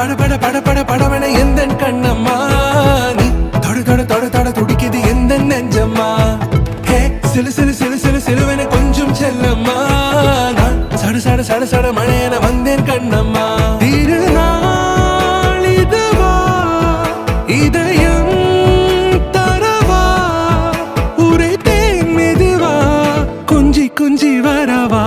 பட பட பட பட படவன எந்த கண்ணம்மா நீ தொட தொட தொட தொட துடிக்குது எந்த நெஞ்சம்மா ஹே சிலு சிலு சிலு சிலு சிலுவன கொஞ்சம் செல்லம்மா நான் சட சட சட சட மழையன வந்தேன் கண்ணம்மா திருநாள் இதுவா இதயம் தரவா உரை தேன் மெதுவா குஞ்சி குஞ்சி வரவா